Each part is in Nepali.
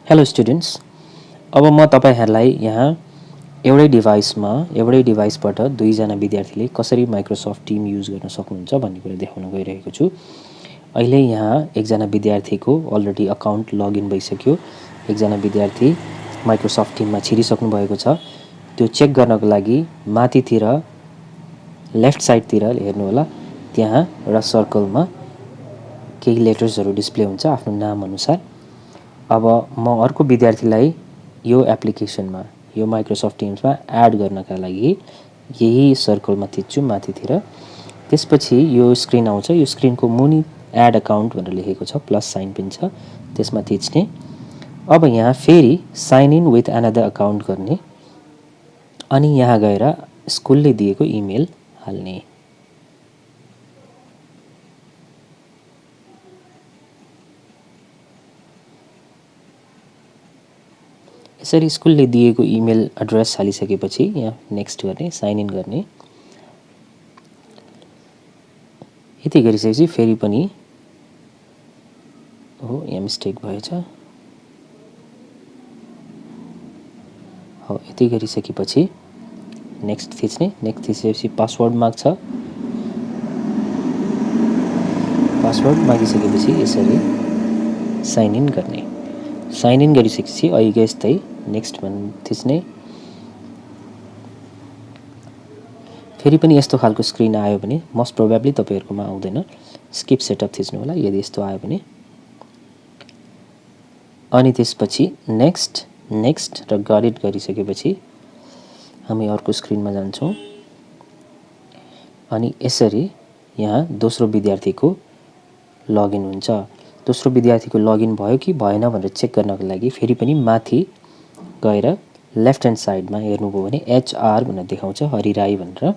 हेलो स्टुडेन्ट्स, अब म तपाईहरुलाई यहाँ एउटै डिभाइसबाट दुईजना विद्यार्थीले कसरी माइक्रोसफ्ट टिम युज गर्न सक्नुहुन्छ भन्ने कुरा देखाउन गइरहेको छु। अहिले यहाँ एकजना विद्यार्थीको अलरेडी अकाउन्ट लगइन भइसक्यो। एकजना विद्यार्थी माइक्रोसफ्ट टिममा छिरिसक्नु भएको छ। त्यो चेक गर्नको लागि माथितिर लेफ्ट साइडतिर हेर्नु होला, त्यहाँ एउटा सर्कलमा केही लेटर्सहरु डिस्प्ले हुन्छ आफ्नो नाम अनुसार। अब म अर्को विद्यार्थीलाई यो एप्लिकेसनमा यो माइक्रोसफ्ट टिम्समा एड गर्नका लागि यही सर्कलमा थिच्छु माथितिर। त्यसपछि यो स्क्रिन आउँछ। यो स्क्रिनको मुनि एड अकाउन्ट भनेर लेखेको छ, प्लस साइन पनि छ, त्यसमा थिच्ने। अब यहाँ फेरि sign in with another account गर्ने अनि यहाँ गएर स्कुलले दिएको इमेल हाल्ने। यसरी स्कुलले दिएको इमेल एड्रेस हालिसकेपछि यहाँ नेक्स्ट गर्ने, साइन इन गर्ने। यति गरिसकेपछि फेरि पनि यहाँ मिस्टेक भएछ। यति गरिसकेपछि नेक्स्ट थिच्ने। नेक्स्ट थिचेपछि पासवर्ड माग्छ। पासवर्ड मागिसकेपछि यसरी साइन इन गर्ने। साइन इन गरिसकेपछि अहिले यस्तै नेक्स्ट भन्न थिच्ने। फेरि पनि यस्तो खालको स्क्रिन आयो भने मोस्ट प्रोबेबली तपाईहरुकोमा आउँदैन। स्किप सेटअप थिच्नु होला यदि यस्तो आयो भने। अनि त्यसपछि नेक्स्ट नेक्स्ट र गट इट गरिसकेपछि हामी अर्को स्क्रिनमा जान्छौं। अनि यसरी यहाँ दोस्रो विद्यार्थीको लगइन हुन्छ। दोस्रो विद्यार्थीको लगइन भयो कि भएन भनेर चेक गर्नको लागि फेरि पनि माथि गएर लेफ्ट ह्यान्ड साइडमा हेर्नुभयो भने एचआर भनेर देखाउँछ, हरि राई भनेर।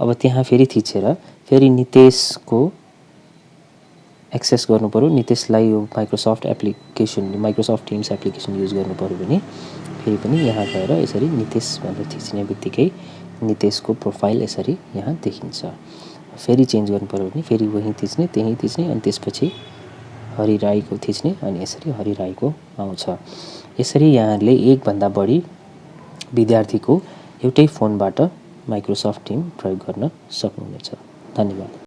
अब त्यहाँ फेरि थिचेर फेरि नितेशको एक्सेस गर्नु पर्यो। नितेशलाई यो माइक्रोसफ्ट टिम्स एप्लिकेसन युज गर्नु पर्यो भने फेरि पनि यहाँ गएर यसरी नितेश भनेर थिच्ने बित्तिकै नितेशको प्रोफाइल यसरी यहाँ देखिन्छ। फेरि चेन्ज गर्नु पर्यो भने फेरि वही थिच्ने, त्यही थिच्ने अनि त्यसपछि हरि राईको थिच्ने अनि यसरी हरि राईको आउँछ। यसरी यहाँले एक भन्दा बढी विद्यार्थीको एउटै फोनबाट माइक्रोसफ्ट टिम प्रयोग गर्न सक्नुहुनेछ। धन्यवाद।